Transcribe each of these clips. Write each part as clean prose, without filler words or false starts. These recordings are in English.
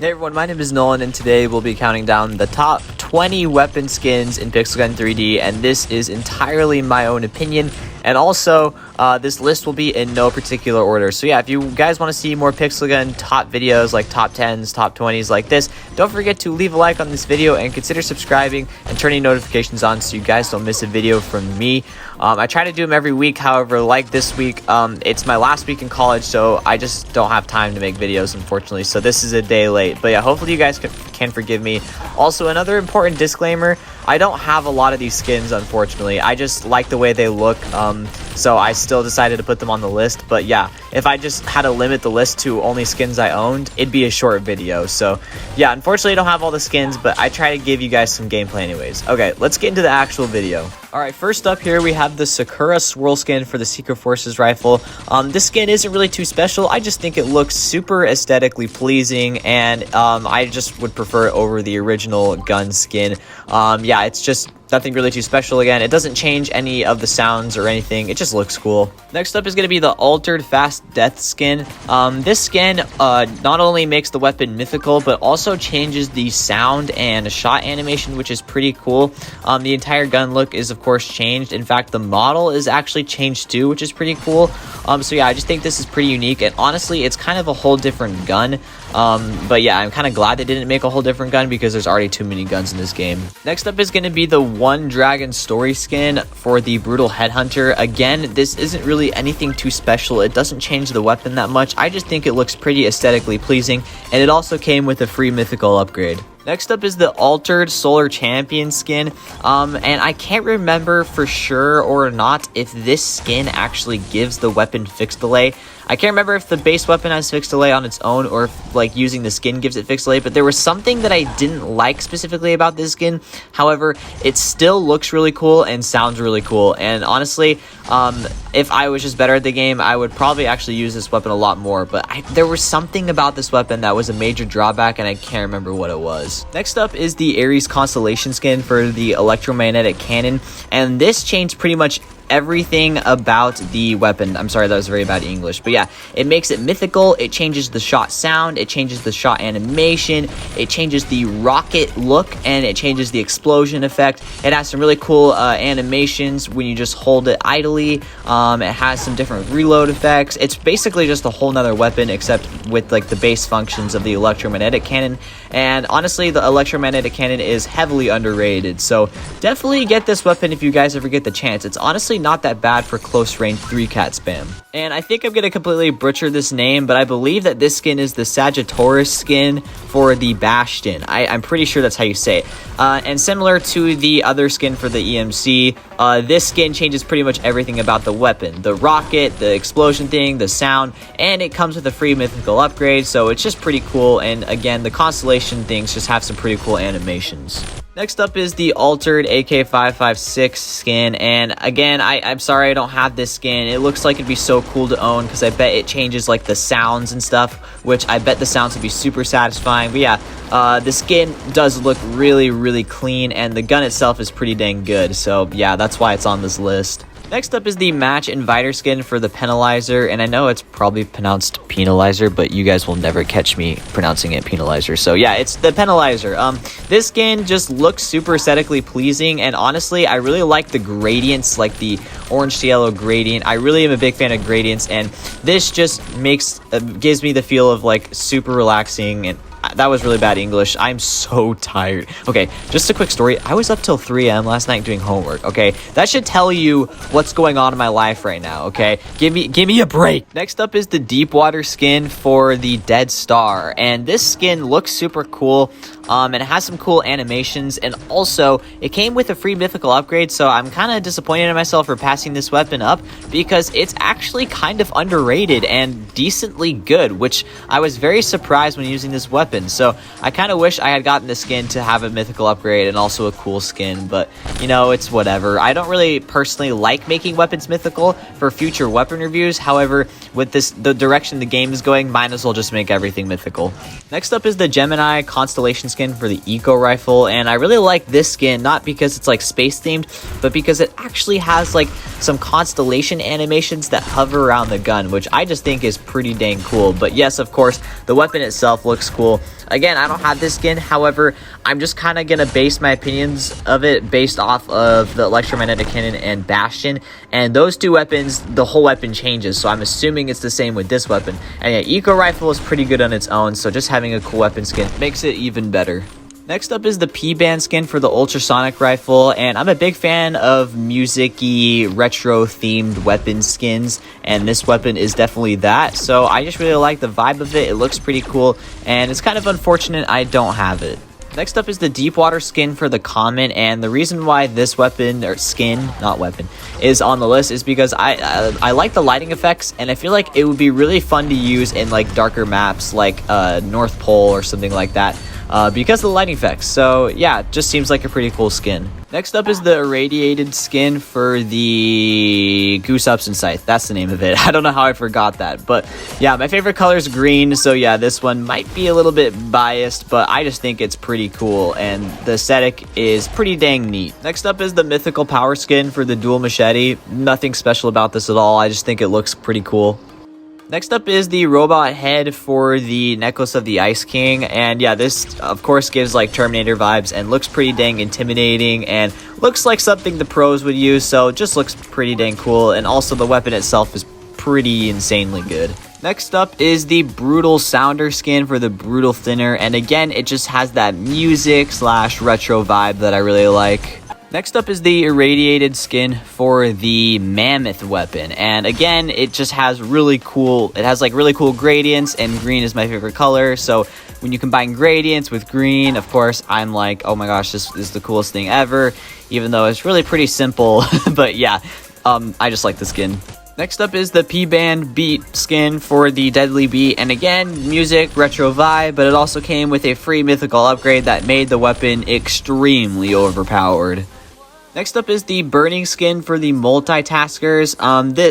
Hey everyone, my name is Nolan, and today we'll be counting down the top 20 weapon skins in Pixel Gun 3D, and this is entirely my own opinion, and also this list will be in no particular order. So yeah, if you guys want to see more Pixel Gun top videos like top 10s, top 20s like this, don't forget to leave a like on this video and consider subscribing and turning notifications on so you guys don't miss a video from me. I try to do them every week, however, like this week, it's my last week in college, so I just don't have time to make videos, unfortunately, so this is a day late. But yeah, hopefully you guys can forgive me. Also, another important disclaimer, I don't have a lot of these skins, unfortunately. I just like the way they look, so I still decided to put them on the list. But yeah, if I just had to limit the list to only skins I owned, it'd be a short video. So yeah, unfortunately I don't have all the skins, but I try to give you guys some gameplay anyways. Okay, let's get into the actual video. Alright, first up here we have the Sakura Swirl skin for the Secret Forces rifle. This skin isn't really too special. I just think it looks super aesthetically pleasing, and I just would prefer it over the original gun skin. Yeah, it's just nothing really too special. Again, it doesn't change any of the sounds or anything. It just looks cool. Next up is going to be the Altered Fast Death skin. This skin not only makes the weapon mythical, but also changes the sound and shot animation, which is pretty cool. The entire gun look is, of course, changed. In fact, the model is actually changed too, which is pretty cool. So yeah, I just think this is pretty unique, and honestly, it's kind of a whole different gun. But yeah, I'm kind of glad they didn't make a whole different gun because there's already too many guns in this game. Next up is going to be the One Dragon Story skin for the Brutal Headhunter. Again, this isn't really anything too special. It doesn't change the weapon that much. I just think it looks pretty aesthetically pleasing, and it also came with a free mythical upgrade. Next up is the Altered Solar Champion skin, and I can't remember for sure or not if this skin actually gives the weapon fixed delay. I can't remember if the base weapon has fixed delay on its own or if like using the skin gives it fixed delay, but there was something that I didn't like specifically about this skin. However, it still looks really cool and sounds really cool, and honestly, if I was just better at the game, I would probably actually use this weapon a lot more, but there was something about this weapon that was a major drawback, and I can't remember what it was. Next up is the Ares Constellation skin for the electromagnetic cannon, and this changed pretty much everything about the weapon. I'm sorry, that was very bad English, but yeah, it makes it mythical. It changes the shot sound, it changes the shot animation, it changes the rocket look, and it changes the explosion effect. It has some really cool animations when you just hold it idly. It has some different reload effects. It's basically just a whole nother weapon, except with like the base functions of the electromagnetic cannon. And honestly, the electromagnetic cannon is heavily underrated, so definitely get this weapon if you guys ever get the chance. It's honestly not that bad for close range 3-cat spam. And I think I'm going to completely butcher this name, but I believe that this skin is the Sagittarius skin for the Bastion. I'm pretty sure that's how you say it. And similar to the other skin for the EMC, this skin changes pretty much everything about the weapon. The rocket, the explosion thing, the sound, and it comes with a free mythical upgrade, so it's just pretty cool. And again, the Constellation things just have some pretty cool animations. Next up is the Altered AK-556 skin, and again, I'm sorry I don't have this skin. It looks like it'd be so cool to own because I bet it changes like the sounds and stuff, which I bet the sounds would be super satisfying. But yeah, the skin does look really, really clean, and the gun itself is pretty dang good, so yeah, that's why it's on this list. Next up is the Match Inviter skin for the Penalizer, and I know it's probably pronounced Penalizer, but you guys will never catch me pronouncing it Penalizer. So yeah, it's the Penalizer. This skin just looks super aesthetically pleasing, and honestly, I really like the gradients, like the orange to yellow gradient. I really am a big fan of gradients, and this just gives me the feel of like super relaxing. And that was really bad English. I'm so tired. Okay, just a quick story. I was up till 3 a.m. last night doing homework, okay? That should tell you what's going on in my life right now, okay? Give me a break. Next up is the Deepwater skin for the Dead Star, and this skin looks super cool. And it has some cool animations, and also it came with a free mythical upgrade, so I'm kind of disappointed in myself for passing this weapon up because it's actually kind of underrated and decently good, which I was very surprised when using this weapon. So I kind of wish I had gotten the skin to have a mythical upgrade and also a cool skin, but you know, it's whatever. I don't really personally like making weapons mythical for future weapon reviews. However, with the direction the game is going, might as well just make everything mythical. Next up is the Gemini Constellation skin for the Eco Rifle, and I really like this skin, not because it's like space themed, but because it actually has like some constellation animations that hover around the gun, which I just think is pretty dang cool. But yes, of course, the weapon itself looks cool. again, I don't have this skin. However, I'm just kind of gonna base my opinions of it based off of the electromagnetic cannon and bastion, and those two weapons, the whole weapon changes, so I'm assuming it's the same with this weapon. And yeah, eco rifle is pretty good on its own, so just having a cool weapon skin makes it even better. Next up is the P-Band skin for the ultrasonic rifle, and I'm a big fan of music-y, retro-themed weapon skins, and this weapon is definitely that, so I just really like the vibe of it. It looks pretty cool, and it's kind of unfortunate I don't have it. Next up is the Deepwater skin for the Comet, and the reason why this weapon, or skin, not weapon, is on the list is because I like the lighting effects, and I feel like it would be really fun to use in like darker maps like North Pole or something like that. Because of the lighting effects. So yeah, it just seems like a pretty cool skin. Next up is the irradiated skin for the Goose Upson Scythe. That's the name of it. I don't know how I forgot that, but yeah, my favorite color is green, so yeah, this one might be a little bit biased, but I just think it's pretty cool, and the aesthetic is pretty dang neat. Next up is the mythical power skin for the dual machete. Nothing special about this at all. I just think it looks pretty cool. Next up is the robot head for the Necklace of the Ice King, and yeah, this of course gives like Terminator vibes and looks pretty dang intimidating and looks like something the pros would use, so it just looks pretty dang cool, and also the weapon itself is pretty insanely good. Next up is the Brutal Sounder skin for the Brutal Thinner, and again, it just has that music / retro vibe that I really like. Next up is the irradiated skin for the Mammoth weapon, and again, it just has really cool gradients, and green is my favorite color, so when you combine gradients with green, of course, I'm like, oh my gosh, this is the coolest thing ever, even though it's really pretty simple, but yeah, I just like the skin. Next up is the P-Band Beat skin for the Deadly Beat, and again, music, retro vibe, but it also came with a free mythical upgrade that made the weapon extremely overpowered. Next up is the Burning skin for the Multitaskers.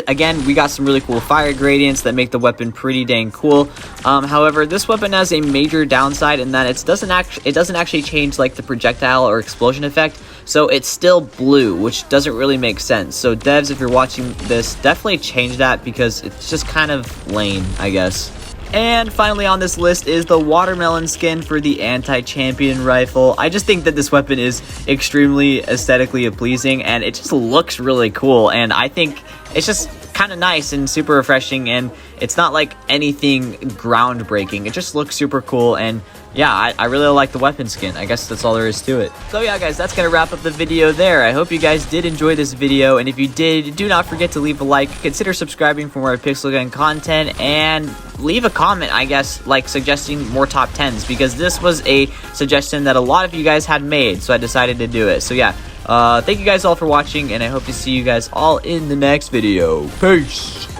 Again, we got some really cool fire gradients that make the weapon pretty dang cool. However, this weapon has a major downside in that it doesn't actually change like the projectile or explosion effect, so it's still blue, which doesn't really make sense. So devs, if you're watching this, definitely change that because it's just kind of lame, I guess. And finally on this list is the Watermelon skin for the Anti-Champion rifle. I just think that this weapon is extremely aesthetically pleasing, and it just looks really cool, and I think it's just kind of nice and super refreshing, and it's not like anything groundbreaking. It just looks super cool, and yeah, I really like the weapon skin. I guess that's all there is to it. So yeah, guys, that's gonna wrap up the video there. I hope you guys did enjoy this video, and if you did, do not forget to leave a like, consider subscribing for more Pixel Gun content, and leave a comment, I guess, like suggesting more top 10s, because this was a suggestion that a lot of you guys had made, so I decided to do it. So yeah, thank you guys all for watching, and I hope to see you guys all in the next video. Peace!